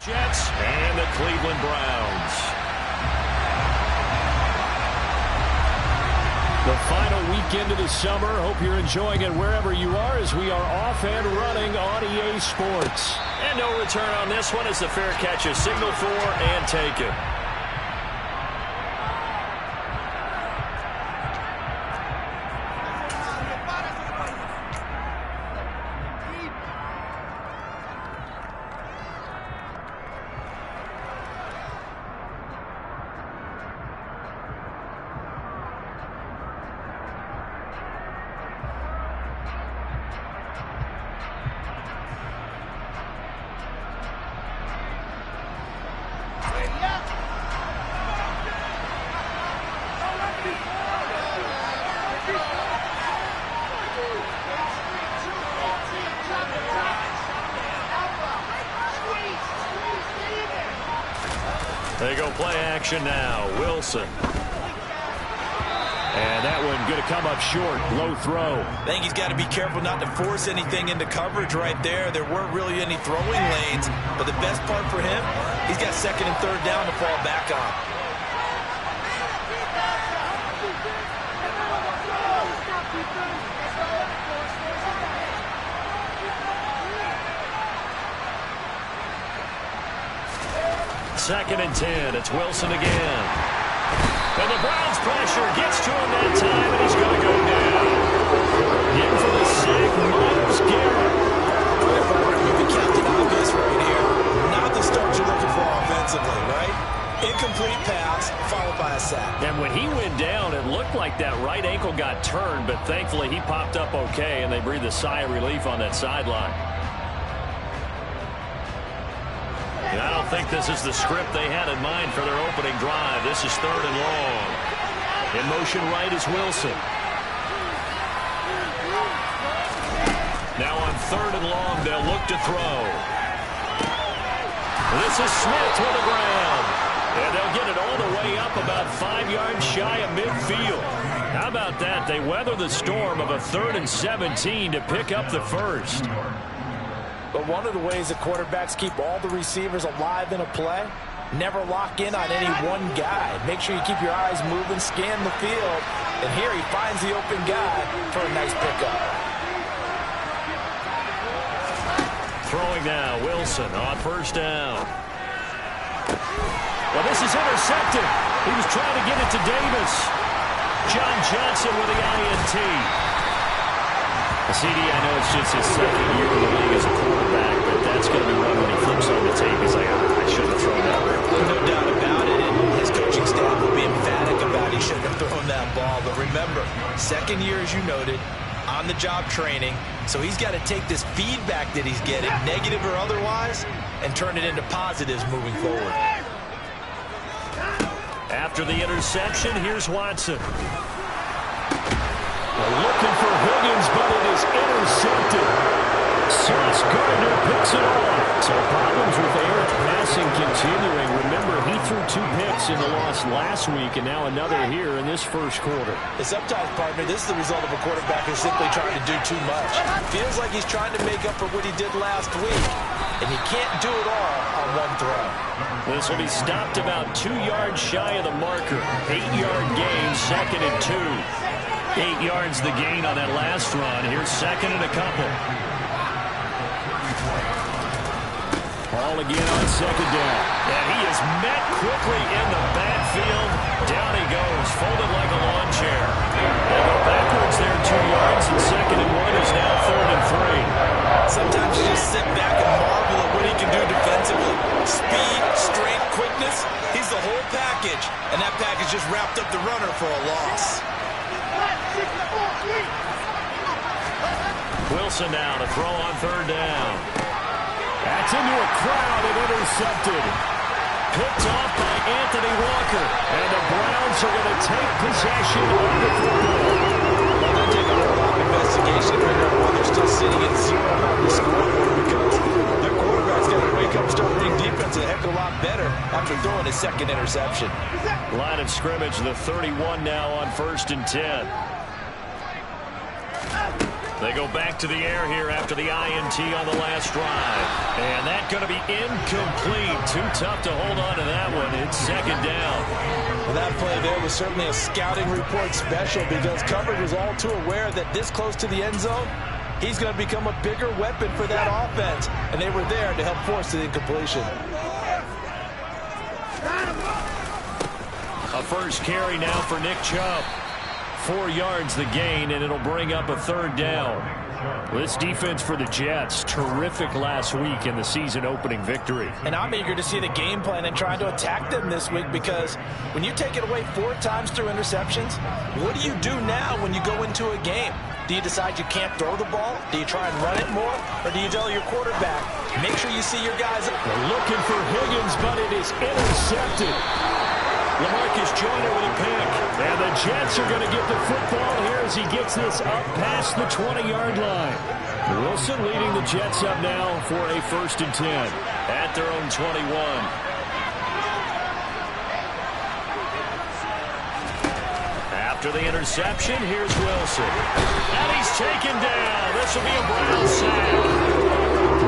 Jets and the Cleveland Browns. The final weekend of the summer. Hope you're enjoying it wherever you are as we are off and running on EA Sports. And no return on this one as the fair catch is signaled for and taken. They go play action now. Wilson. And that one going to come up short. Low throw. I think he's got to be careful not to force anything into coverage right there. There weren't really any throwing lanes. But the best part for him, he's got second and third down to fall back on. Second and 10. It's Wilson again. And the Browns pressure gets to him that time, and he's going to go down. In for the sack, Myles Garrett. The captain obvious right here. Not the start you're looking for offensively, right? Incomplete pass, followed by a sack. And when he went down, it looked like that right ankle got turned, but thankfully he popped up okay, and they breathed a sigh of relief on that sideline. And I don't think this is the script they had in mind for their opening drive. This is third and long. In motion right is Wilson. Now on third and long, they'll look to throw. This is Smith to the ground. And they'll get it all the way up about 5 yards shy of midfield. How about that? They weather the storm of a 3rd and 17 to pick up the first. But one of the ways that quarterbacks keep all the receivers alive in a play, never lock in on any one guy. Make sure you keep your eyes moving, scan the field, and here he finds the open guy for a nice pickup. Throwing now, Wilson on first down. Well, this is intercepted. He was trying to get it to Davis. John Johnson with the INT. CD, I know it's just his second year in the league as a quarterback, but that's going to be one when he flips on the tape. He's like, I should have thrown that right. No doubt about it, and his coaching staff will be emphatic about he shouldn't have thrown that ball. But remember, second year, as you noted, on-the-job training, so he's got to take this feedback that he's getting, negative or otherwise, and turn it into positives moving forward. After the interception, here's Watson. Looking for Higgins, but it is intercepted. Sauce Gardner picks it off. So problems with Eric passing continuing. Remember, he threw 2 picks in the loss last week, and now another here in this first quarter. Sometimes, partner, this is the result of a quarterback who's simply trying to do too much. Feels like he's trying to make up for what he did last week, and he can't do it all on one throw. This will be stopped about 2 yards shy of the marker. 8-yard gain, second and 2. 8 yards the gain on that last run. Here's second and a couple. Ball again on second down. And he is met quickly in the backfield. Down he goes, folded like a lawn chair. They go backwards there 2 yards, and second and 1 is now third and 3. Sometimes you just sit back and marvel at what he can do defensively. Speed, strength, quickness. He's the whole package. And that package just wrapped up the runner for a loss. Wilson now to throw on third down. That's into a crowd and intercepted. Picked off by Anthony Walker. And the Browns are going to take possession of the football. Well, they'll take a whole lot of investigation to figure out why they're still sitting at 0 on the scoreboard, because their quarterback's got to wake up and start reading defense a heck of a lot better after throwing his second interception. Line of scrimmage, the 31 now on 1st and 10. They go back to the air here after the INT on the last drive. And that's going to be incomplete. Too tough to hold on to that one. It's second down. Well, that play there was certainly a scouting report special because coverage was all too aware that this close to the end zone, he's going to become a bigger weapon for that offense. And they were there to help force the incompletion. A first carry now for Nick Chubb. 4 yards the gain, and it'll bring up a third down. This defense for the Jets, terrific last week in the season-opening victory. And I'm eager to see the game plan and trying to attack them this week because when you take it away 4 times through interceptions, what do you do now when you go into a game? Do you decide you can't throw the ball? Do you try and run it more? Or do you tell your quarterback, make sure you see your guys? They're looking for Higgins, but it is intercepted. LaMarcus Joyner with a pick. And the Jets are going to get the football here as he gets this up past the 20-yard line. Wilson leading the Jets up now for a 1st and 10 at their own 21. After the interception, here's Wilson. And he's taken down. This will be a Brown sack.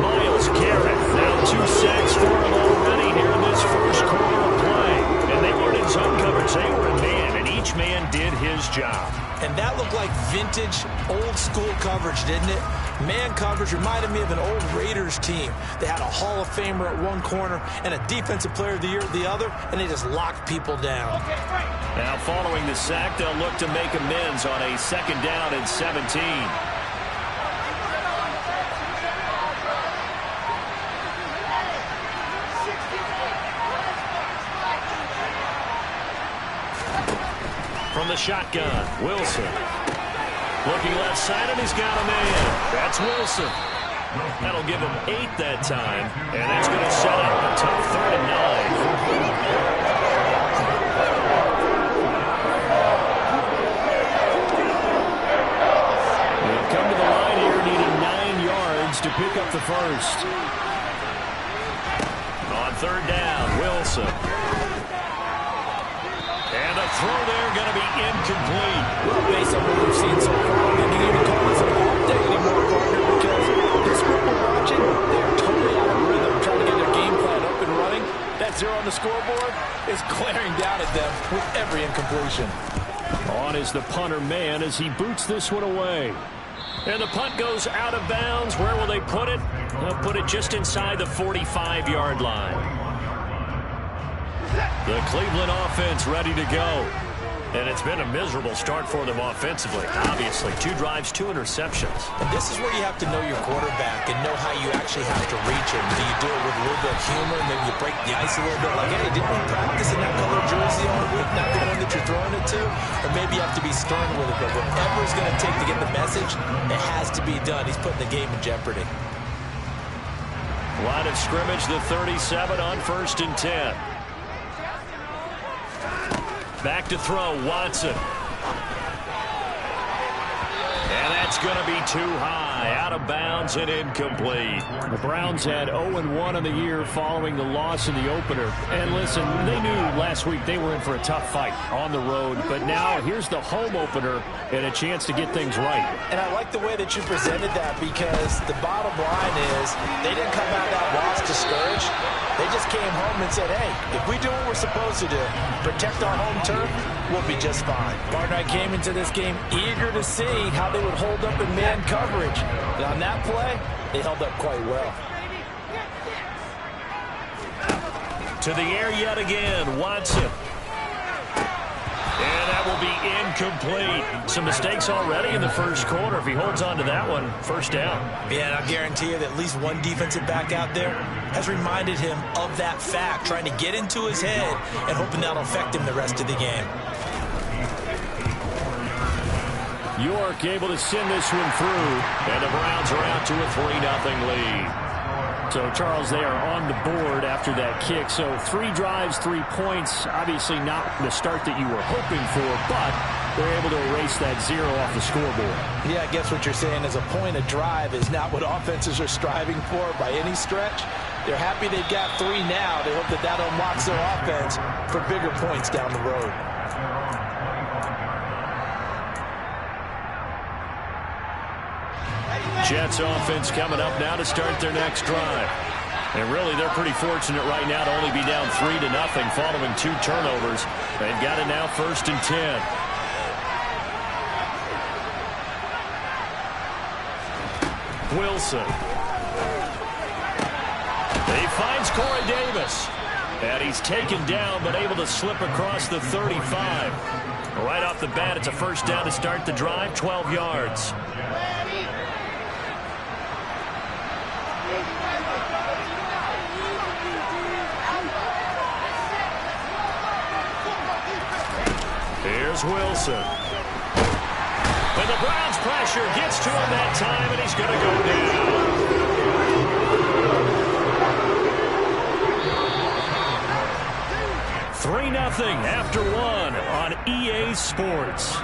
Myles Garrett now 2 sacks for him already here in this first quarter of play. And they weren't in zone coverage. They were in man, and each man did his job. And that looked like vintage, old-school coverage, didn't it? Man coverage reminded me of an old Raiders team. They had a Hall of Famer at one corner and a Defensive Player of the Year at the other, and they just locked people down. Now, following the sack, they'll look to make amends on a 2nd down and 17. From the shotgun, Wilson. Looking left side, and he's got a man. That's Wilson. That'll give him 8 that time, and that's going to set up a tough 3rd and 9. They've come to the line here, needing 9 yards to pick up the first. On 3rd down, Wilson. And the throw there going to be incomplete. Well, based on what we've seen so far, we can even call this an off day anymore, partner, because this group we're watching, they're totally out of rhythm, trying to get their game plan up and running. That 0 on the scoreboard is glaring down at them with every incompletion. On is the punter man as he boots this one away. And the punt goes out of bounds. Where will they put it? They'll put it just inside the 45-yard line. The Cleveland offense ready to go. And it's been a miserable start for them offensively. Obviously, 2 drives, 2 interceptions. And this is where you have to know your quarterback and know how you actually have to reach him. Do you do it with a little bit of humor? Maybe you break the ice a little bit like, hey, didn't we practice in that color jersey all week, not the one that you're throwing it to? Or maybe you have to be stern with it. But whatever it's going to take to get the message, it has to be done. He's putting the game in jeopardy. Line of scrimmage, the 37 on 1st and 10. Back to throw, Watson. And that's going to be too high, out of bounds and incomplete. The Browns had 0-1 on the year following the loss in the opener. And listen, they knew last week they were in for a tough fight on the road. But now here's the home opener and a chance to get things right. And I like the way that you presented that because the bottom line is they didn't come out of that loss discouraged. They just came home and said, hey, if we do what we're supposed to do, protect our home turf, we'll be just fine. Partner, I came into this game eager to see how they would hold up in man coverage. And on that play, they held up quite well. To the air yet again, Watson. And that will be incomplete. Some mistakes already in the first quarter. If he holds on to that one, 1st down. Yeah, and I'll guarantee you that at least one defensive back out there has reminded him of that fact, trying to get into his head and hoping that'll affect him the rest of the game. York able to send this one through, and the Browns are out to a 3-0 lead. So, Charles, they are on the board after that kick. So 3 drives, 3 points. Obviously not the start that you were hoping for, but they're able to erase that 0 off the scoreboard. Yeah, I guess what you're saying is a point a drive is not what offenses are striving for by any stretch. They're happy they've got 3 now. They hope that that unlocks their offense for bigger points down the road. Jets offense coming up now to start their next drive. And really, they're pretty fortunate right now to only be down 3-0 following 2 turnovers. They've got it now 1st and 10. Wilson. He finds Corey Davis. And he's taken down, but able to slip across the 35. Right off the bat, it's a 1st down to start the drive, 12 yards. Here's Wilson. And the Browns pressure gets to him that time, and he's going to go down. 3-0 after 1 on EA Sports.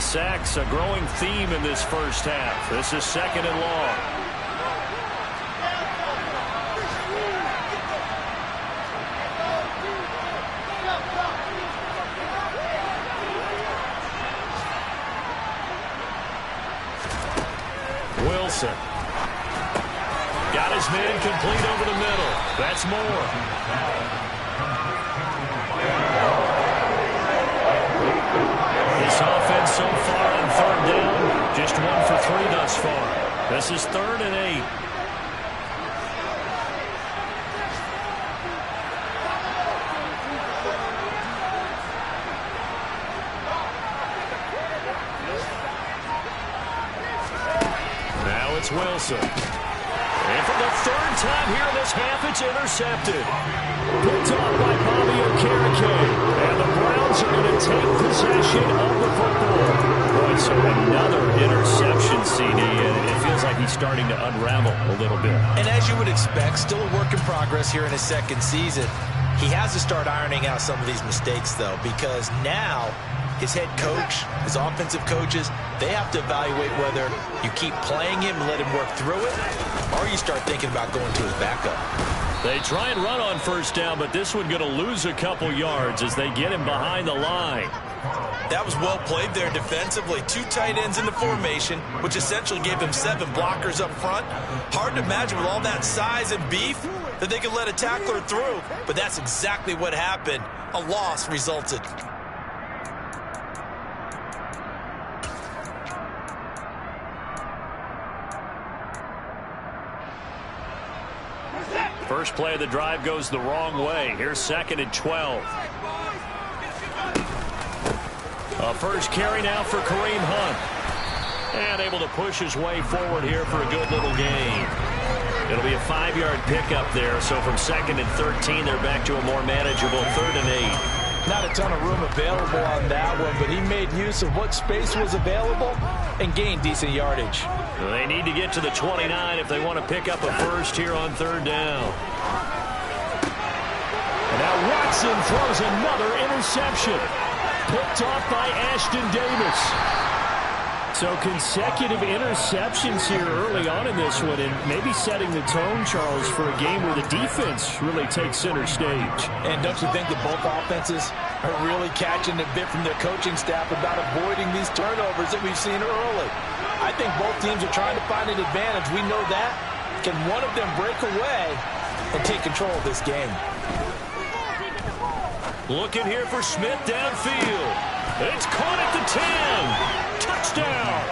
Sacks, a growing theme in this first half. This is 2nd and long. Wilson. Got his man complete over the middle. That's Moore. This offense so far on 3rd down, just 1 for 3 thus far. This is 3rd and 8. Now it's Wilson. And for the 3rd time here in this half, it's intercepted. Picked off by Bobby Okereke. And the Browns are going to take possession of the football. Boy, so another interception, CD, and it feels like he's starting to unravel a little bit. And as you would expect, still a work in progress here in his 2nd season. He has to start ironing out some of these mistakes, though, because now his head coach, his offensive coaches, they have to evaluate whether you keep playing him and let him work through it, or you start thinking about going to his backup. They try and run on 1st down, but this one going to lose a couple yards as they get him behind the line. That was well played there defensively. 2 tight ends in the formation, which essentially gave them 7 blockers up front. Hard to imagine with all that size and beef that they could let a tackler through, but that's exactly what happened. A loss resulted. First play of the drive goes the wrong way. Here's 2nd and 12. A first carry now for Kareem Hunt. And able to push his way forward here for a good little gain. It'll be a 5-yard pickup there. So from 2nd and 13, they're back to a more manageable 3rd and 8. Not a ton of room available on that one, but he made use of what space was available and gained decent yardage. They need to get to the 29 if they want to pick up a first here on 3rd down. And now Watson throws another interception. Picked off by Ashton Davis. So consecutive interceptions here early on in this one, and maybe setting the tone, Charles, for a game where the defense really takes center stage. And don't you think that both offenses are really catching a bit from their coaching staff about avoiding these turnovers that we've seen early? I think both teams are trying to find an advantage. We know that. Can one of them break away and take control of this game? Looking here for Smith downfield. It's caught at the 10. Touchdown.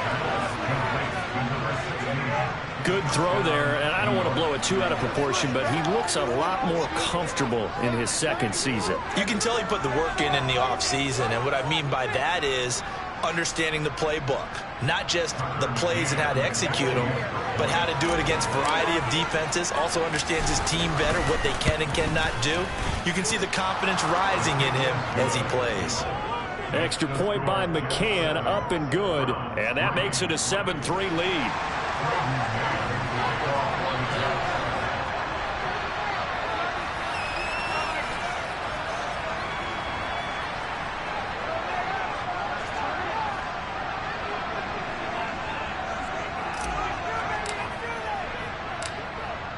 Good throw there, and I don't want to blow it too out of proportion, but he looks a lot more comfortable in his 2nd season. You can tell he put the work in the offseason, and what I mean by that is understanding the playbook. Not just the plays and how to execute them, but how to do it against a variety of defenses. Also understands his team better, what they can and cannot do. You can see the confidence rising in him as he plays. Extra point by McCann, up and good, and that makes it a 7-3 lead.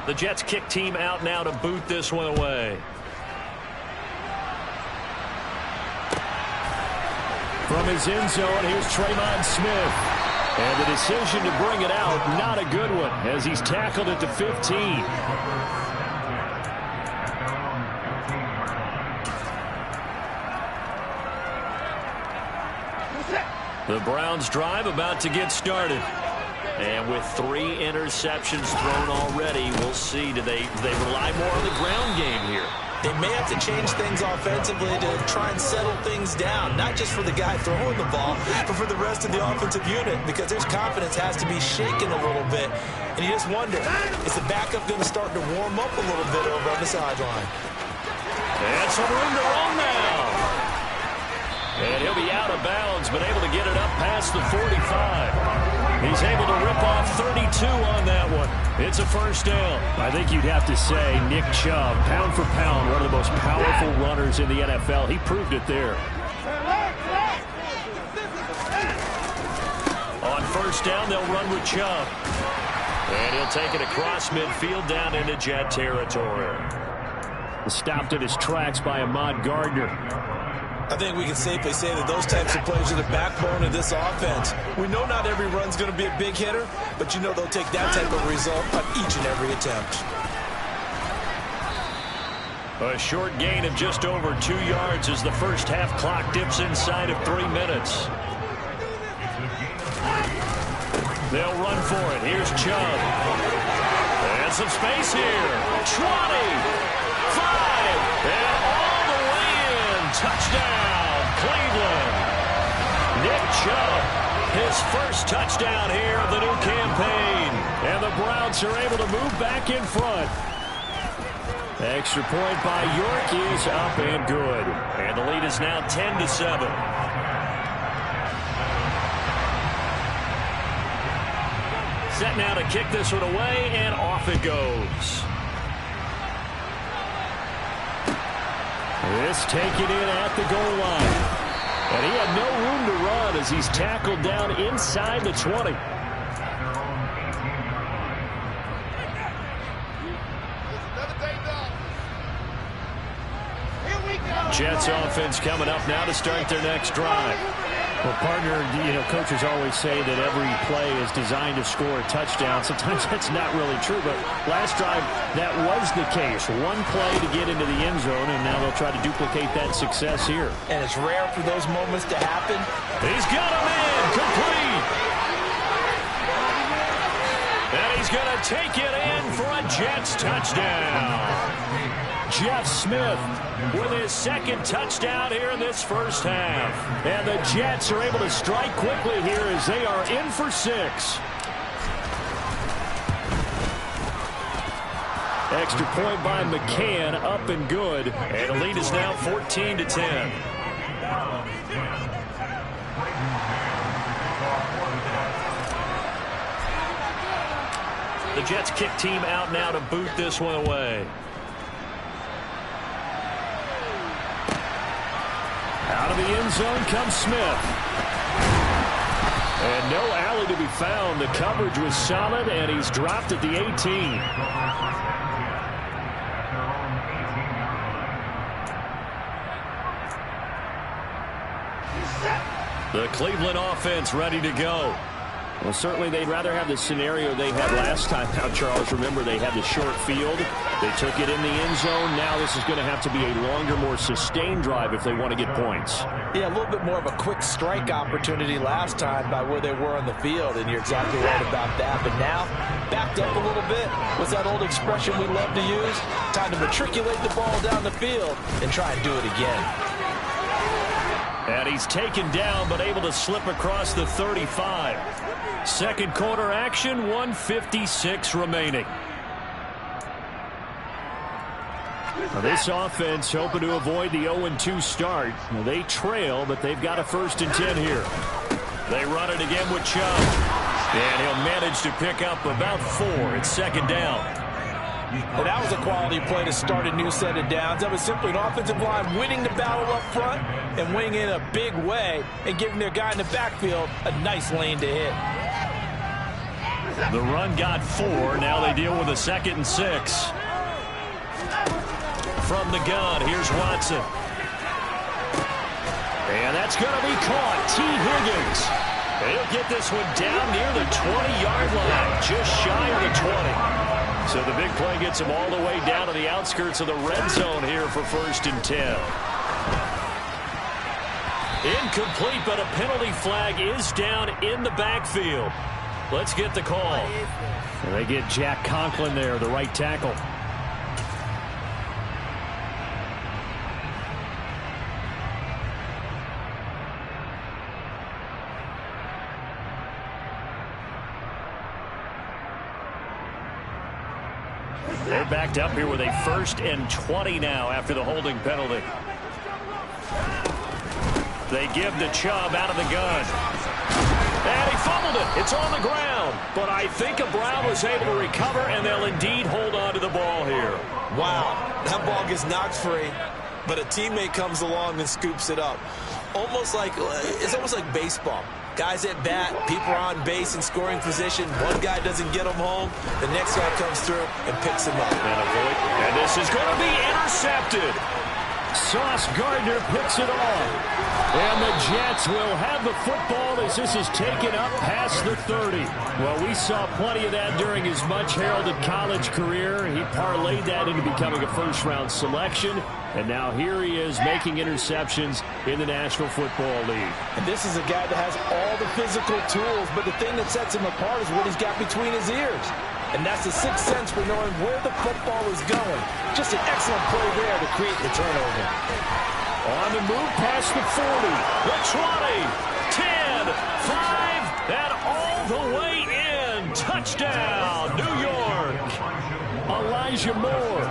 The Jets kick team out now to boot this one away. From his end zone, here's Tremon Smith. And the decision to bring it out, not a good one, as he's tackled at the 15. The Browns drive about to get started. And with 3 interceptions thrown already, we'll see. Do they rely more on the ground game here? They may have to change things offensively to try and settle things down, not just for the guy throwing the ball, but for the rest of the offensive unit, because their confidence has to be shaken a little bit. And you just wonder, is the backup going to start to warm up a little bit over on the sideline? And some room to roam now. And he'll be out of bounds, but able to get it up past the 45. He's able to rip off 32 on that one. It's a first down. I think you'd have to say Nick Chubb, pound for pound, one of the most powerful runners in the NFL. He proved it there. On first down, they'll run with Chubb. And he'll take it across midfield down into Jet territory. Stopped in his tracks by Ahmad Gardner. I think we can safely say that those types of plays are the backbone of this offense. We know not every run's going to be a big hitter, but you know they'll take that type of result on each and every attempt. A short gain of just over 2 yards as the first half clock dips inside of 3 minutes. They'll run for it. Here's Chubb. And some space here. 20, 5, and all the way in. Touchdown, Cleveland. Nick Chubb, his first touchdown here of the new campaign. And the Browns are able to move back in front. Extra point by York is up and good. And the lead is now 10-7. Set now to kick this one away, and off it goes. This taken in at the goal line. And he had no room to run as he's tackled down inside the 20. Jets offense coming up now to start their next drive. Well, partner, coaches always say that every play is designed to score a touchdown. Sometimes that's not really true, but last drive, that was the case. One play to get into the end zone, and now they'll try to duplicate that success here. And it's rare for those moments to happen. He's got him in, complete. And he's going to take it in for a Jets touchdown. Jeff Smith with his second touchdown here in this first half. And the Jets are able to strike quickly here as they are in for 6. Extra point by McCann, up and good. And the lead is now 14-10. The Jets kick team out now to boot this one away. Out of the end zone comes Smith. And no alley to be found. The coverage was solid, and he's dropped at the 18. The Cleveland offense ready to go. Well, certainly they'd rather have the scenario they had last time out, Charles. Remember, they had the short field. They took it in the end zone. Now this is going to have to be a longer, more sustained drive if they want to get points. Yeah, a little bit more of a quick strike opportunity last time by where they were on the field, and you're exactly right about that. But now, backed up a little bit. What's that old expression we love to use? Time to matriculate the ball down the field and try and do it again. And he's taken down, but able to slip across the 35. Second quarter action, 1:56 remaining. Now this offense hoping to avoid the 0-2 start. Now they trail, but they've got a 1st and 10 here. They run it again with Chubb. And he'll manage to pick up about 4. It's 2nd down. And that was a quality play to start a new set of downs. That was simply an offensive line winning the battle up front and winning in a big way and giving their guy in the backfield a nice lane to hit. The run got 4. Now they deal with a 2nd and 6. From the gun, here's Watson. And that's going to be caught. T. Higgins. He'll get this one down near the 20-yard line, just shy of the 20. So the big play gets him all the way down to the outskirts of the red zone here for 1st and 10. Incomplete, but a penalty flag is down in the backfield. Let's get the call. And they get Jack Conklin there, the right tackle. They're backed up here with a 1st and 20 now after the holding penalty. They give to Chubb out of the gun. And he fumbled it. It's on the ground. But I think Brown was able to recover, and they'll indeed hold on to the ball here. Wow, that ball gets knocked free, but a teammate comes along and scoops it up. It's almost like baseball. Guys at bat, people are on base in scoring position. One guy doesn't get him home. The next guy comes through and picks him up. And this is going to be intercepted. Sauce Gardner picks it off. And the Jets will have the football as this is taken up past the 30. Well, we saw plenty of that during his much-heralded college career. He parlayed that into becoming a first-round selection. And now here he is making interceptions in the National Football League. And this is a guy that has all the physical tools, but the thing that sets him apart is what he's got between his ears. And that's the sixth sense for knowing where the football is going. Just an excellent play there to create the turnover. On the move past the 40, the 20, 10, 5, and all the way in. Touchdown, New York. Elijah Moore,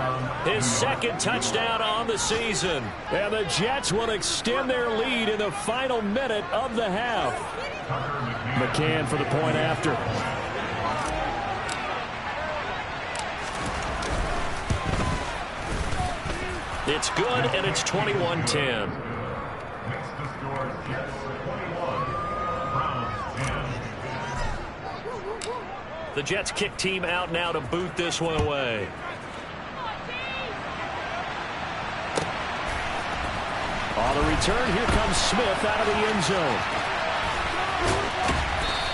his 2nd touchdown on the season. And the Jets will extend their lead in the final minute of the half. McCann for the point after. It's good, and it's 21-10. The Jets kick team out now to boot this one away. On the return, here comes Smith out of the end zone.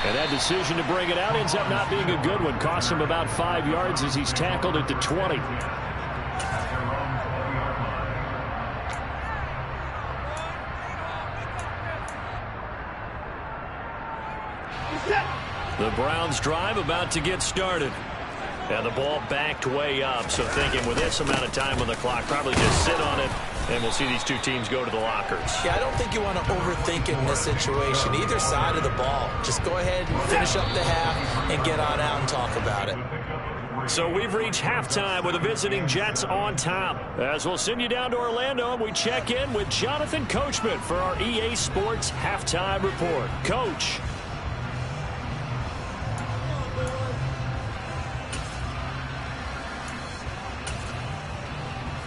And that decision to bring it out ends up not being a good one. Costs him about 5 yards as he's tackled at the 20. The Browns drive about to get started. And the ball backed way up. So thinking with this amount of time on the clock, probably just sit on it, and we'll see these two teams go to the lockers. Yeah, I don't think you want to overthink it in this situation. Either side of the ball. Just go ahead and finish up the half and get on out and talk about it. So we've reached halftime with the visiting Jets on top. As we'll send you down to Orlando, and we check in with Jonathan Coachman for our EA Sports Halftime Report. Coach.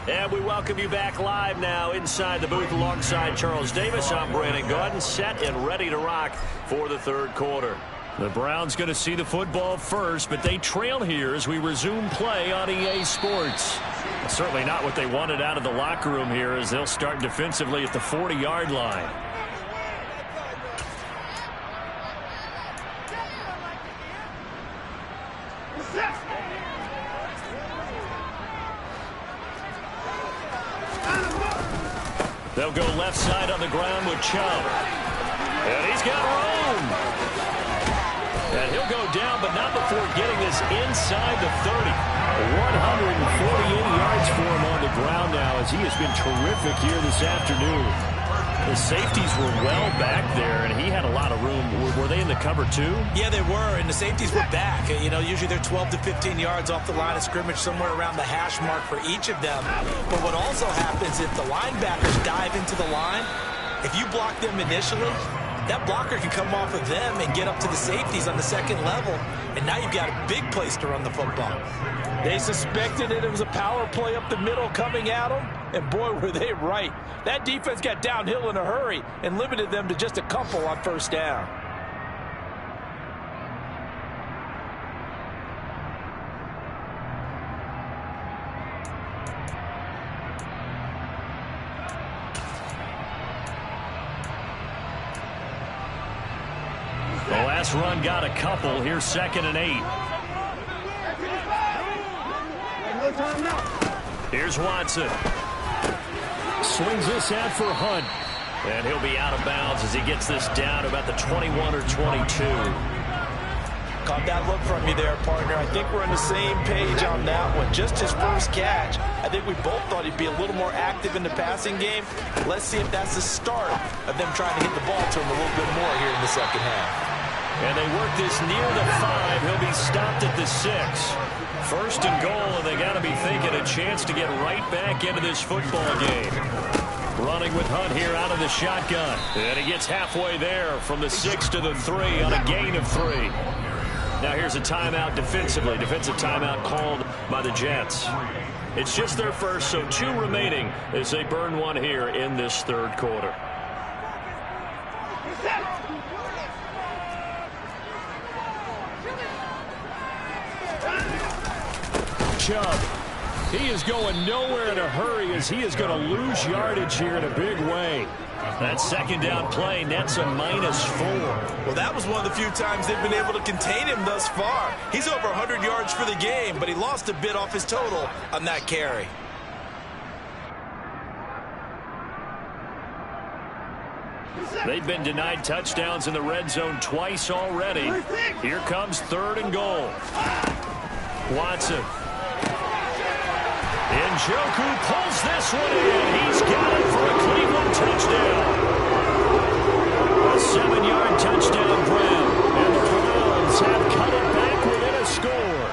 And we welcome you back live now inside the booth alongside Charles Davis. I'm Brandon Gaudin, set and ready to rock for the 3rd quarter. The Browns going to see the football first, but they trail here as we resume play on EA Sports. Certainly not what they wanted out of the locker room here as they'll start defensively at the 40-yard line. They'll go left side on the ground with Chubb. And he's got room. And he'll go down, but not before getting this inside the 30. 148 yards for him on the ground now as he has been terrific here this afternoon. The safeties were well back there, and he had a lot of room. Were they in the cover, too? Yeah, they were, and the safeties were back. You know, usually they're 12 to 15 yards off the line of scrimmage, somewhere around the hash mark for each of them. But what also happens if the linebackers dive into the line, if you block them initially, that blocker can come off of them and get up to the safeties on the 2nd level, and now you've got a big place to run the football. They suspected it was a power play up the middle coming at them, and boy, were they right. That defense got downhill in a hurry and limited them to just a couple on 1st down. Last run got a couple. Here's 2nd and 8. Here's Watson. Swings this out for Hunt. And he'll be out of bounds as he gets this down to about the 21 or 22. Caught that look from you there, partner. I think we're on the same page on that one. Just his first catch. I think we both thought he'd be a little more active in the passing game. Let's see if that's the start of them trying to get the ball to him a little bit more here in the second half. And they work this near the 5. He'll be stopped at the 6. 1st and goal, and they got to be thinking a chance to get right back into this football game. Running with Hunt here out of the shotgun. And he gets halfway there from the 6 to the 3 on a gain of 3. Now here's a timeout defensively. Defensive timeout called by the Jets. It's just their first, so 2 remaining as they burn one here in this 3rd quarter. Chubb. He is going nowhere in a hurry as he is going to lose yardage here in a big way. That 2nd down play nets a -4. Well, that was one of the few times they've been able to contain him thus far. He's over 100 yards for the game, but he lost a bit off his total on that carry. They've been denied touchdowns in the red zone twice already. Here comes 3rd and goal. Watson. Njoku pulls this one in. He's got it for a Cleveland touchdown. A 7-yard touchdown grab. And the Browns have cut it back within a score.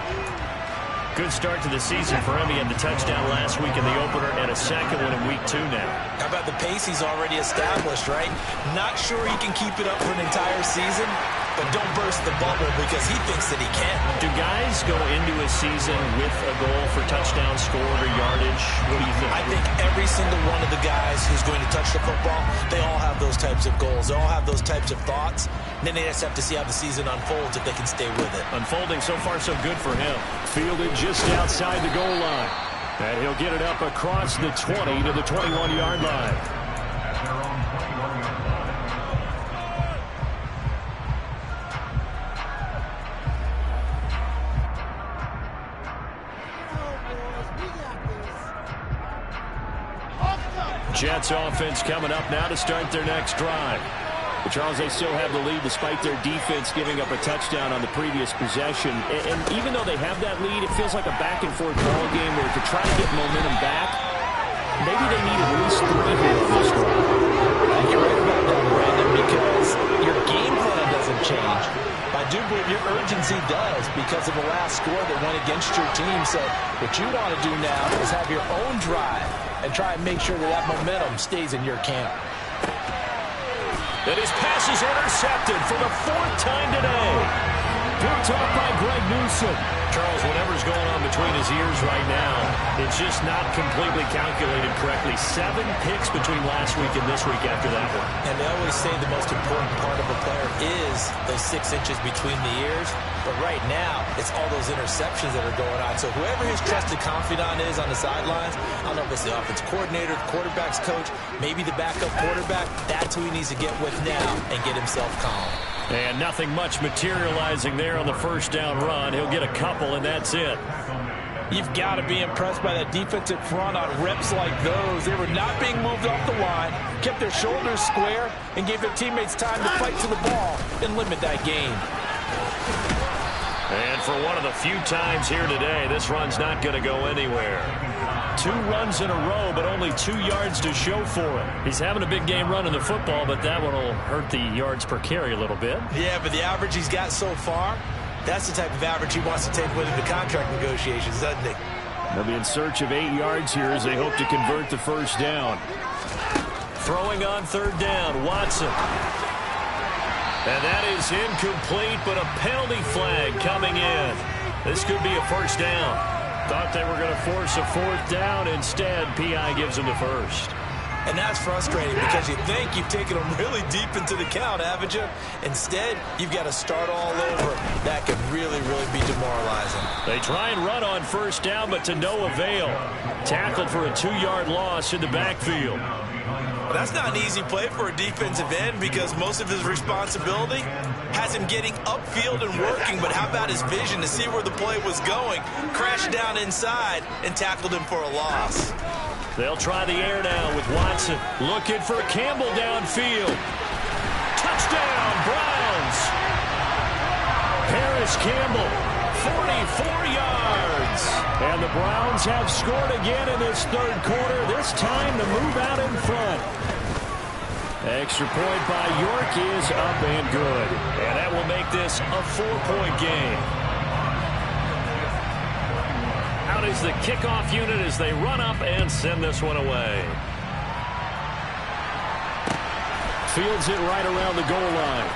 Good start to the season for him. He had the touchdown last week in the opener and a 2nd one in week 2 now. How about the pace he's already established, right? Not sure he can keep it up for an entire season, but don't burst the bubble because he thinks that he can. Do guys go into a season with a goal for touchdown scored or yardage? What do you think? I think every single one of the guys who's going to touch the football, they all have those types of goals. They all have those types of thoughts. And then they just have to see how the season unfolds if they can stay with it. Unfolding so far so good for him. Fielded just outside the goal line. And he'll get it up across the 20 to the 21-yard line. Jets offense coming up now to start their next drive. But Charles, they still have the lead despite their defense giving up a touchdown on the previous possession. And even though they have that lead, it feels like a back-and-forth ball game where to try to get momentum back, maybe they need at least 3 here on this drive. I think you're right about that, Brandon, because your game plan doesn't change. I do believe your urgency does because of the last score that went against your team. So what you want to do now is have your own drive and try and make sure that that momentum stays in your camp. And his pass is intercepted for the 4th time today. Picked up by Greg Newsome. Charles, whatever's going on between his ears right now, it's just not completely calculated correctly. 7 picks between last week and this week after that one. And they always say the most important part of a player is those 6 inches between the ears. But right now, it's all those interceptions that are going on. So whoever his trusted confidant is on the sidelines, I don't know if it's the offense coordinator, the quarterback's coach, maybe the backup quarterback, that's who he needs to get with now and get himself calm. And nothing much materializing there on the 1st down run. He'll get a couple, and that's it. You've got to be impressed by that defensive front on reps like those. They were not being moved off the line, kept their shoulders square, and gave their teammates time to fight to the ball and limit that gain. And for one of the few times here today, this run's not going to go anywhere. 2 runs in a row, but only 2 yards to show for it. He's having a big game running the football, but that one will hurt the yards per carry a little bit. Yeah, but the average he's got so far, that's the type of average he wants to take with him to contract negotiations, doesn't he? They'll be in search of 8 yards here as they hope to convert the 1st down. Throwing on 3rd down, Watson. And that is incomplete, but a penalty flag coming in. This could be a 1st down. Thought they were going to force a 4th down. Instead, P.I. gives them the 1st. And that's frustrating because you think you've taken them really deep into the count, haven't you? Instead, you've got to start all over. That could really, really be demoralizing. They try and run on 1st down, but to no avail. Tackled for a 2-yard loss in the backfield. That's not an easy play for a defensive end because most of his responsibility has him getting upfield and working, but how about his vision to see where the play was going? Crashed down inside and tackled him for a loss. They'll try the air now with Watson. Looking for Campbell downfield. Touchdown, Browns. Paris Campbell, 44 yards. And the Browns have scored again in this third quarter, this time to move out in front. Extra point by York is up and good. And that will make this a 4-point game. Out is the kickoff unit as they run up and send this one away. Fields it right around the goal line.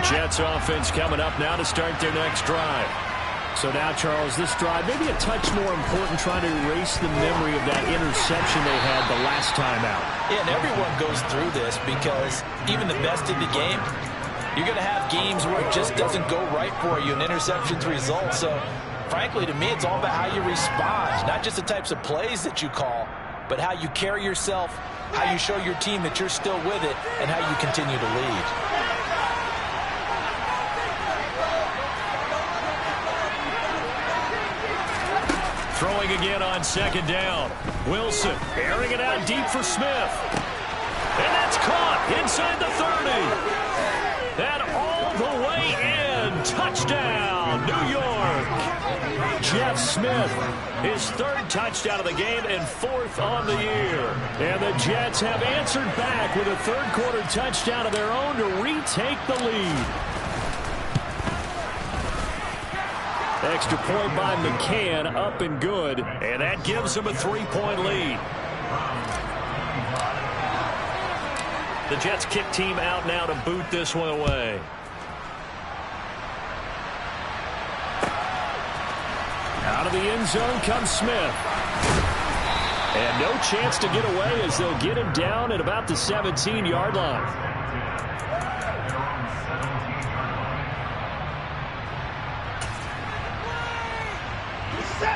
Jets offense coming up now to start their next drive. So now, Charles, this drive maybe a touch more important, trying to erase the memory of that interception they had the last time out. Yeah, and everyone goes through this because even the best in the game, you're going to have games where it just doesn't go right for you and interceptions result. So, frankly, to me, it's all about how you respond, not just the types of plays that you call, but how you carry yourself, how you show your team that you're still with it, and how you continue to lead. Throwing again on second down. Wilson airing it out deep for Smith. And that's caught inside the 30. And all the way in. Touchdown, New York. Jeff Smith, his third touchdown of the game and fourth on the year. And the Jets have answered back with a third quarter touchdown of their own to retake the lead. Extra point by McCann, up and good, and that gives them a 3-point lead. The Jets kick team out now to boot this one away. Out of the end zone comes Smith. And no chance to get away as they'll get him down at about the 17-yard line.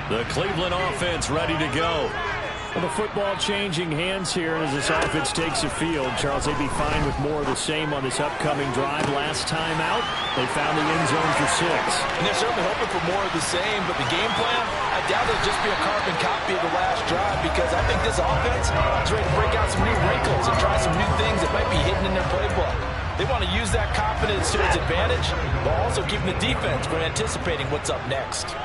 The Cleveland offense ready to go. Well, the football changing hands here as this offense takes the field. Charles, they'd be fine with more of the same on this upcoming drive. Last time out, they found the end zone for 6. And they're certainly hoping for more of the same, but the game plan, I doubt it'll just be a carbon copy of the last drive, because I think this offense is ready to break out some new wrinkles and try some new things that might be hidden in their playbook. They want to use that confidence to its advantage, while also keeping the defense from anticipating what's up next.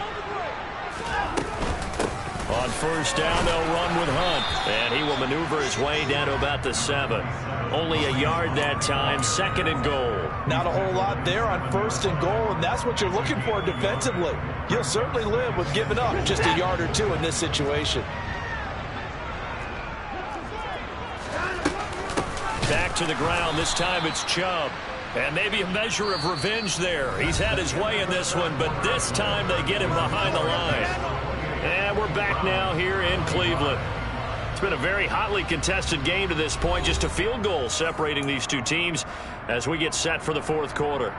On first down, they'll run with Hunt, and he will maneuver his way down to about the 7. Only a yard that time, 2nd and goal. Not a whole lot there on 1st and goal, and that's what you're looking for defensively. You'll certainly live with giving up just a yard or 2 in this situation. Back to the ground. This time it's Chubb. And maybe a measure of revenge there. He's had his way in this one, but this time they get him behind the line. And we're back now here in Cleveland. It's been a very hotly contested game to this point. Just a field goal separating these two teams as we get set for the fourth quarter.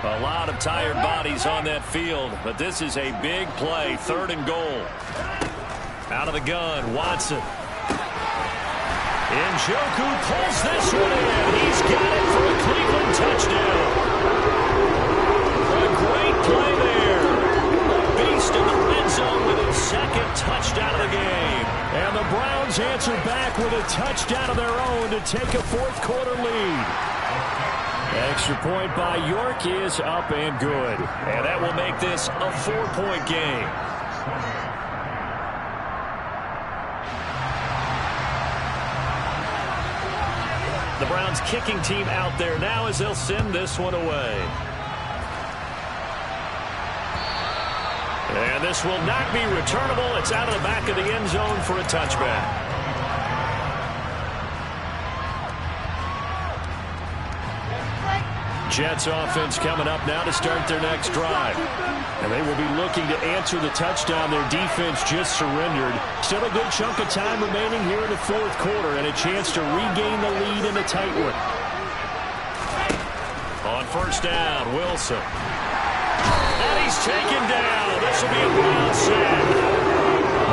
A lot of tired bodies on that field, but this is a big play. 3rd and goal. Out of the gun, Watson. Njoku pulls this one in. He's got it for a Cleveland touchdown. A great play there. Beast in the red zone with his 2nd touchdown of the game. And the Browns answer back with a touchdown of their own to take a fourth quarter lead. Extra point by York is up and good. And that will make this a 4-point game. The Browns kicking team out there now as they'll send this one away. And this will not be returnable. It's out of the back of the end zone for a touchback. Jets offense coming up now to start their next drive. And they will be looking to answer the touchdown their defense just surrendered. Still a good chunk of time remaining here in the fourth quarter and a chance to regain the lead in a tight one. On first down, Wilson. And he's taken down. This will be a Brown sack.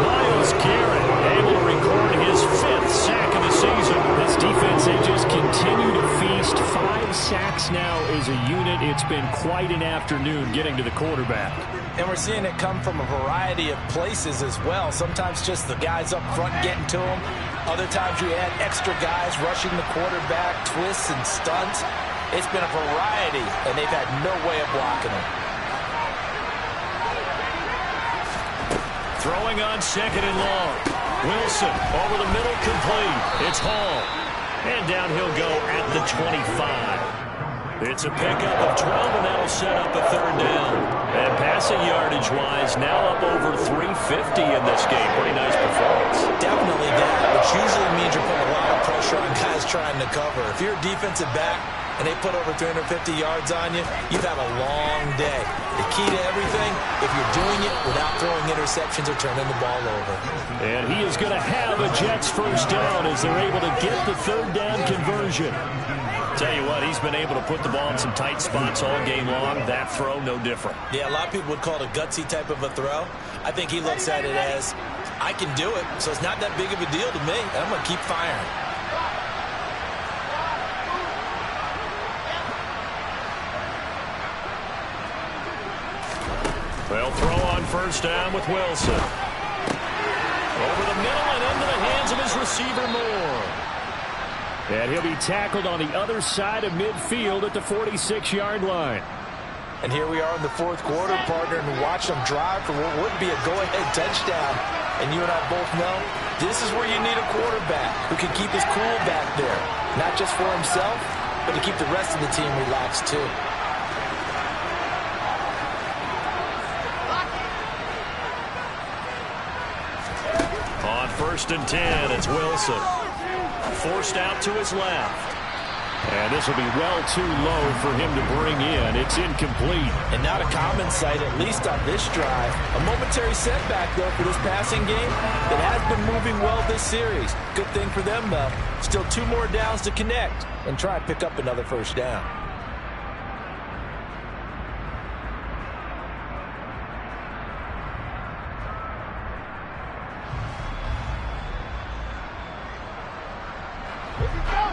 Myles Garrett able to record his 5th sack of the season. This defense, they just continue to feast. 5 sacks now as a unit. It's been quite an afternoon getting to the quarterback. And we're seeing it come from a variety of places as well. Sometimes just the guys up front getting to him. Other times you add extra guys rushing the quarterback, twists and stunts. It's been a variety, and they've had no way of blocking him. Throwing on second and long. Wilson over the middle, complete. It's Hall. And down he'll go at the 25. It's a pickup of 12, and that'll set up a third down. And passing yardage-wise, now up over 350 in this game. Pretty nice performance. Definitely that, which usually means you're putting a lot of pressure on guys trying to cover. If you're a defensive back and they put over 350 yards on you, you've had a long day. The key to everything, if you're doing it without throwing interceptions or turning the ball over. And he is going to have a Jets first down as they're able to get the third down conversion. Tell you what, he's been able to put the ball in some tight spots all game long. That throw, no different. Yeah, a lot of people would call it a gutsy type of a throw. I think he looks at it as, I can do it, so it's not that big of a deal to me, and I'm going to keep firing. They'll throw on first down with Wilson. Over the middle and into the hands of his receiver, Moore. And he'll be tackled on the other side of midfield at the 46-yard line. And here we are in the fourth quarter, partner, and watch them drive for what would be a go-ahead touchdown. And you and I both know this is where you need a quarterback who can keep his cool back there. Not just for himself, but to keep the rest of the team relaxed too. On first and 10, it's Wilson. Forced out to his left. And this will be well too low for him to bring in. It's incomplete. And not a common sight, at least on this drive. A momentary setback, though, for this passing game that has been moving well this series. Good thing for them, though. Still 2 more downs to connect and try and pick up another first down.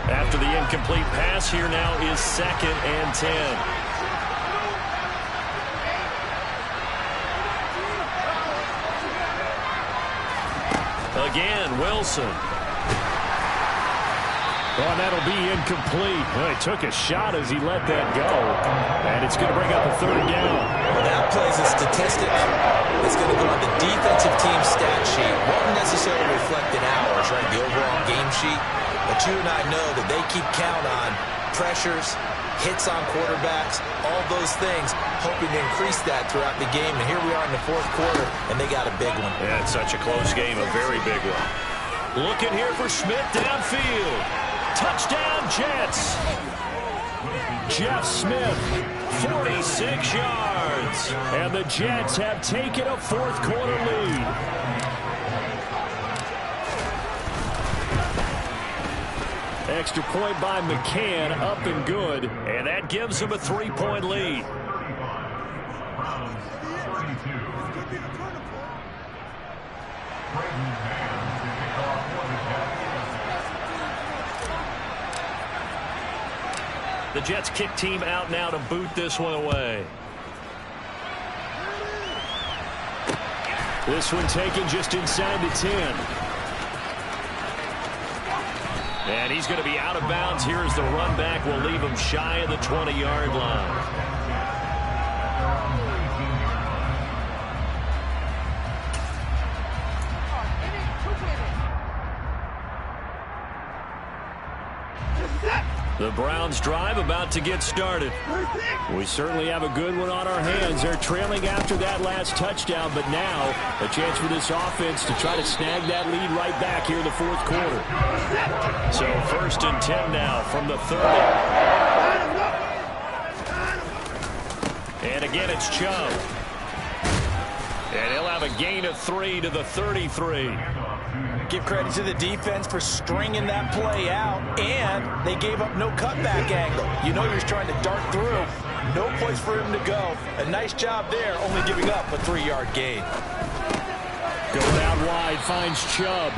After the incomplete pass, here now is 2nd and 10. Again, Wilson. Oh, and that'll be incomplete. Well, he took a shot as he let that go. And it's going to bring up a third down. Well, that plays a statistic. It's going to go on the defensive team stat sheet. Won't necessarily reflect in hours, right? The overall game sheet. But you and I know that they keep count on pressures, hits on quarterbacks, all those things, hoping to increase that throughout the game. And here we are in the fourth quarter, and they got a big one. Yeah, it's such a close game, a very big one. Looking here for Smith downfield. Touchdown, Jets. Jeff Smith, 46 yards. And the Jets have taken a fourth quarter lead. Extra point by McCann, up and good. And that gives them a 3-point lead. The Jets kick team out now to boot this one away. This one taken just inside the 10. And he's going to be out of bounds here as the run back will leave him shy of the 20-yard line. The Browns drive about to get started. We certainly have a good one on our hands. They're trailing after that last touchdown, but now a chance for this offense to try to snag that lead right back here in the fourth quarter. So 1st and 10 now from the 30. Again, it's Chubb. And he'll have a gain of 3 to the 33. Give credit to the defense for stringing that play out, and they gave up no cutback angle. You know you're trying to dart through. No place for him to go. A nice job there, only giving up a 3-yard gain. Going out wide, finds Chubb.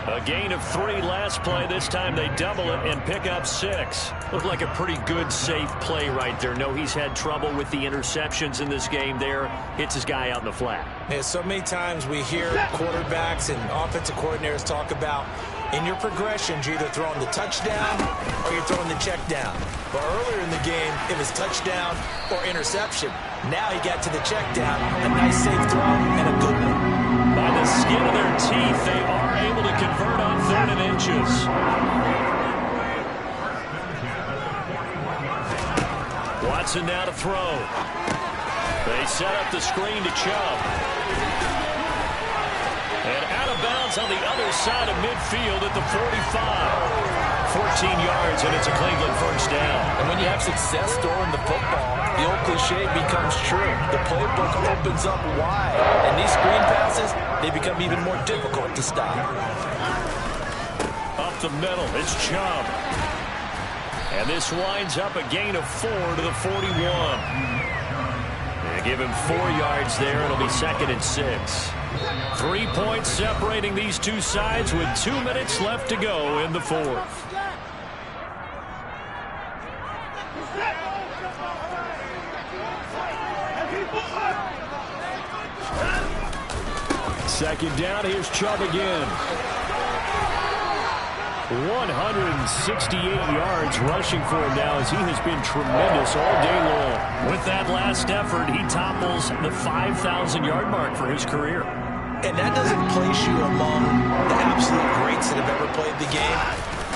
A gain of 3 last play. This time they double it and pick up 6. Looked like a pretty good, safe play right there. No, he's had trouble with the interceptions in this game there. Hits his guy out in the flat. Yeah, so many times we hear quarterbacks and offensive coordinators talk about in your progressions, you're either throwing the touchdown or you're throwing the check down. But earlier in the game, it was touchdown or interception. Now he got to the check down, a nice safe throw and a good one. By the skin of their teeth, they are able to convert on 3rd and inches. Watson now to throw. They set up the screen to Chubb. And out of bounds on the other side of midfield at the 45. 14 yards, and it's a Cleveland first down. And when you have success throwing the football, the old cliche becomes true. The playbook opens up wide, and these screen passes, they become even more difficult to stop. Up the middle, it's Chubb. And this winds up a gain of 4 to the 41. They give him 4 yards there. It'll be 2nd and 6. 3 points separating these two sides with 2 minutes left to go in the 4th. Second down, here's Chubb again. 168 yards rushing for him now as he has been tremendous all day long. With that last effort, he topples the 5,000-yard mark for his career. And that doesn't place you among the absolute greats that have ever played the game,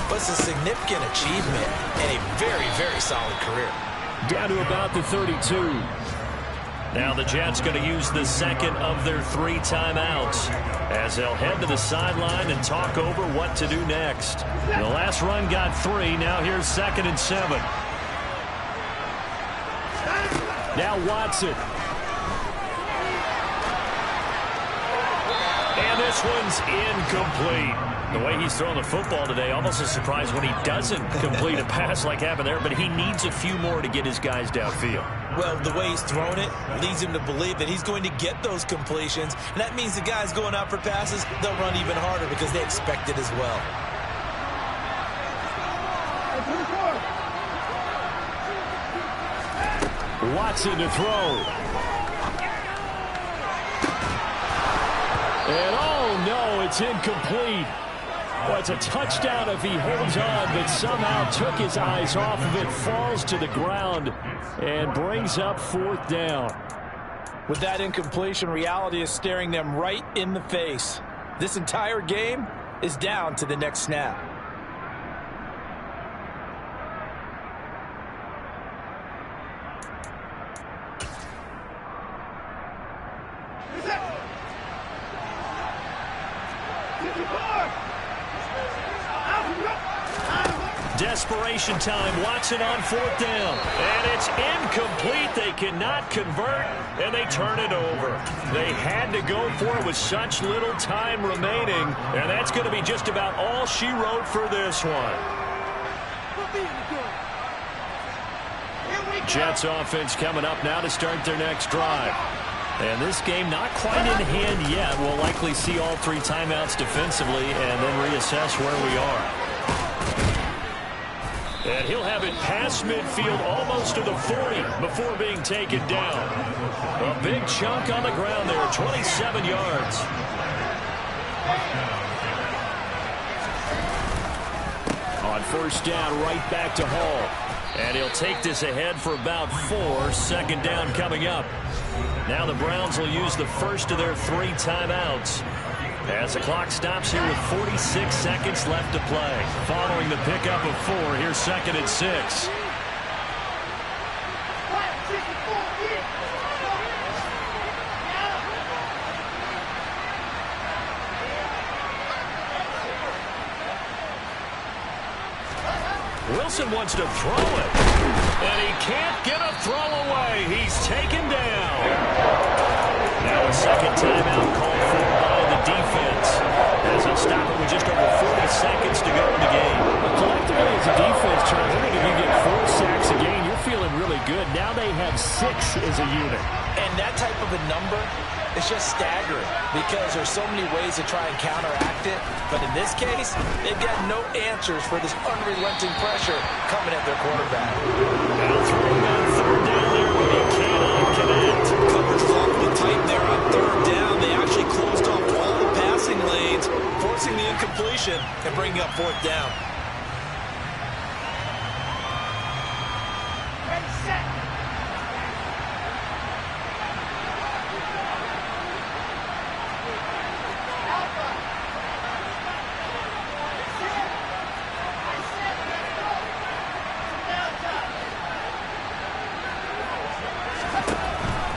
but it's a significant achievement and a very, very solid career. Down to about the 32. Now the Jets going to use the second of their 3 timeouts as they'll head to the sideline and talk over what to do next. The last run got 3. Now here's 2nd and 7. Now Watson. And this one's incomplete. The way he's throwing the football today, almost a surprise when he doesn't complete a pass like happened there, but he needs a few more to get his guys downfield. Well, the way he's thrown it leads him to believe that he's going to get those completions, and that means the guys going out for passes, they'll run even harder because they expect it as well. Watson to throw. And oh no, it's incomplete. Well, it's a touchdown if he holds on, but somehow took his eyes off of it, falls to the ground, and brings up 4th down. With that incompletion, reality is staring them right in the face. This entire game is down to the next snap. Desperation time. Watson on 4th down. And it's incomplete. They cannot convert, and they turn it over. They had to go for it with such little time remaining, and that's going to be just about all she wrote for this one. Jets offense coming up now to start their next drive. And this game not quite in hand yet. We'll likely see all 3 timeouts defensively and then reassess where we are. And he'll have it past midfield almost to the 40 before being taken down. A big chunk on the ground there, 27 yards. On 1st down, right back to Hall. And he'll take this ahead for about 4. 2nd down coming up. Now the Browns will use the first of their 3 timeouts as the clock stops here with 46 seconds left to play. Following the pickup of 4, here's 2nd and 6. Wilson wants to throw it. And he can't get a throw away. He's taken down. Now a second timeout called for by the defense, as they stop it with just over 40 seconds to go in the game. Collectively, as a defense, Charles, I think if you get 4 sacks a game, you're feeling really good. Now they have 6 as a unit. And that type of a number is just staggering because there's so many ways to try and counteract it. But in this case, they've got no answers for this unrelenting pressure coming at their quarterback. Now throwing on third down there, but he cannot connect. Coverage is awfully tight there on third down. They actually closed off all the passing lanes, forcing the incompletion and bringing up fourth down.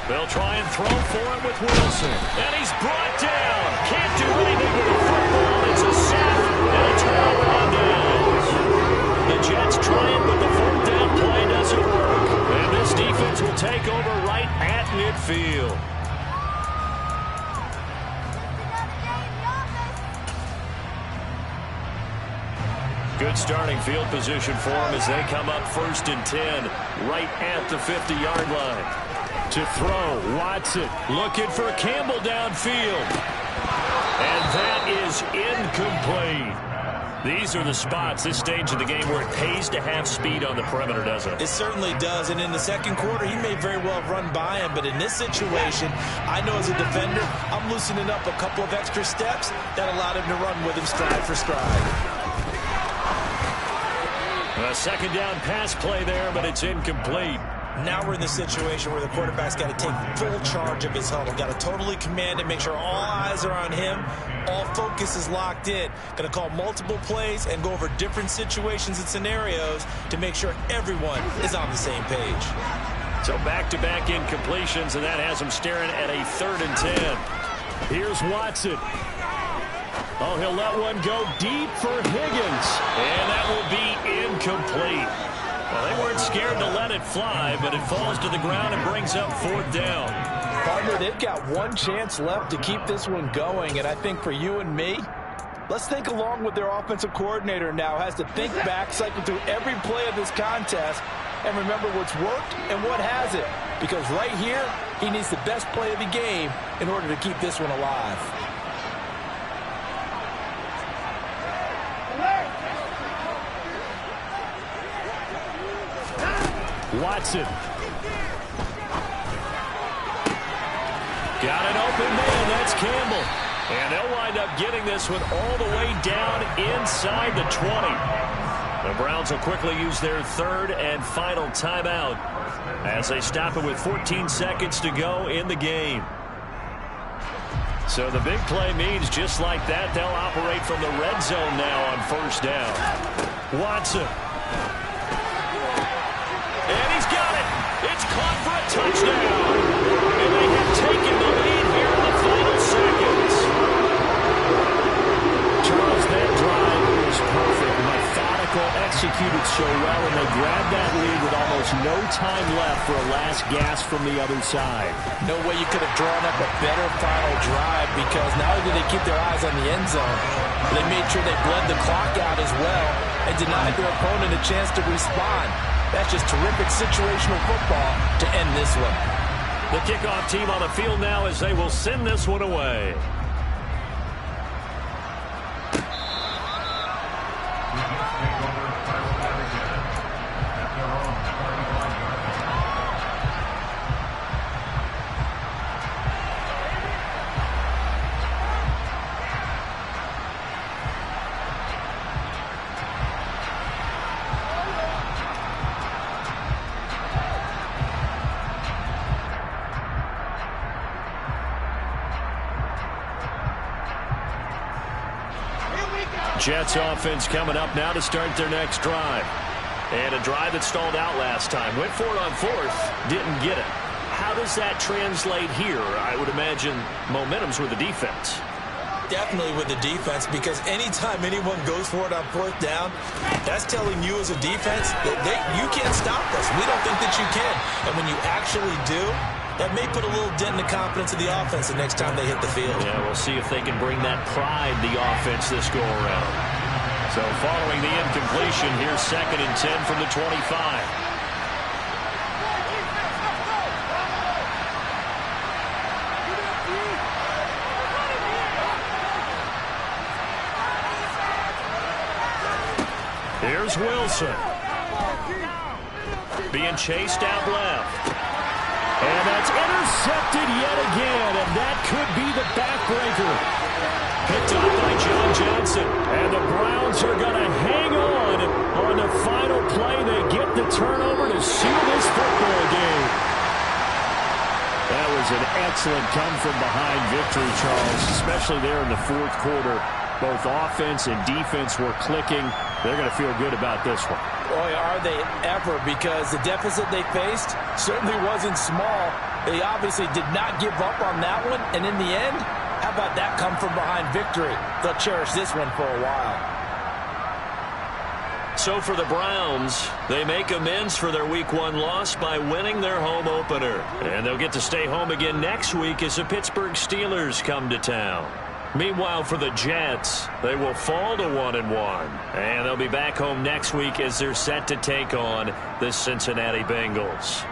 They'll try and throw for it with Wilson. And he's brought down. Can't do anything with the football. It's a sack and a turnover on downs. The Jets trying, but the fourth down play doesn't work. And this defense will take over right at midfield. Good starting field position for them as they come up 1st and 10 right at the 50-yard line. To throw, Watson looking for Campbell downfield. And that is incomplete. These are the spots, this stage of the game, where it pays to have speed on the perimeter, doesn't it? It certainly does, and in the second quarter, he may very well have run by him, but in this situation, I know as a defender, I'm loosening up a couple of extra steps that allowed him to run with him stride for stride. A second down pass play there, but it's incomplete. Now we're in the situation where the quarterback's got to take full charge of his huddle. Got to totally command it, make sure all eyes are on him. All focus is locked in. Going to call multiple plays and go over different situations and scenarios to make sure everyone is on the same page. So back-to-back incompletions, and that has him staring at a 3rd and 10. Here's Watson. Oh, he'll let one go deep for Higgins. And that will be incomplete. Well, they weren't scared to let it fly, but it falls to the ground and brings up 4th down. Partner, they've got one chance left to keep this one going, and I think for you and me, let's think along with their offensive coordinator now. Has to think back, cycle through every play of this contest, and remember what's worked and what hasn't. Because right here, he needs the best play of the game in order to keep this one alive. Watson. Got an open man. That's Campbell. And they'll wind up getting this one all the way down inside the 20. The Browns will quickly use their 3rd and final timeout as they stop it with 14 seconds to go in the game. So the big play means just like that, they'll operate from the red zone now on 1st down. Watson. And he's got it. It's caught for a touchdown. And they have taken the lead here in the final seconds. Charles, that drive was perfect. Methodical, executed so well, and they grabbed that lead with almost no time left for a last gasp from the other side. No way you could have drawn up a better final drive, because not only did they keep their eyes on the end zone, they made sure they bled the clock out as well and denied their opponent a chance to respond. That's just terrific situational football to end this one. The kickoff team on the field now as they will send this one away. Jets offense coming up now to start their next drive. And a drive that stalled out last time. Went for it on 4th, didn't get it. How does that translate here? I would imagine momentum's with the defense. Definitely with the defense, because anytime anyone goes for it on fourth down, that's telling you as a defense that you can't stop us. We don't think that you can. And when you actually do, that may put a little dent in the confidence of the offense the next time they hit the field. Yeah, we'll see if they can bring that pride, the offense, this go-around. So following the incompletion, here's 2nd and 10 from the 25. Here's Wilson. Being chased out left. And that's intercepted yet again, and that could be the backbreaker. Picked up by John Johnson. And the Browns are going to hang on the final play. They get the turnover to seal this football game. That was an excellent come-from-behind victory, Charles, especially there in the fourth quarter. Both offense and defense were clicking. They're going to feel good about this one. Boy, are they ever, because the deficit they faced certainly wasn't small. They obviously did not give up on that one, and in the end, how about that come-from-behind victory? They'll cherish this one for a while. So for the Browns, they make amends for their Week 1 loss by winning their home opener. And they'll get to stay home again next week as the Pittsburgh Steelers come to town. Meanwhile, for the Jets, they will fall to 1-1. And they'll be back home next week as they're set to take on the Cincinnati Bengals.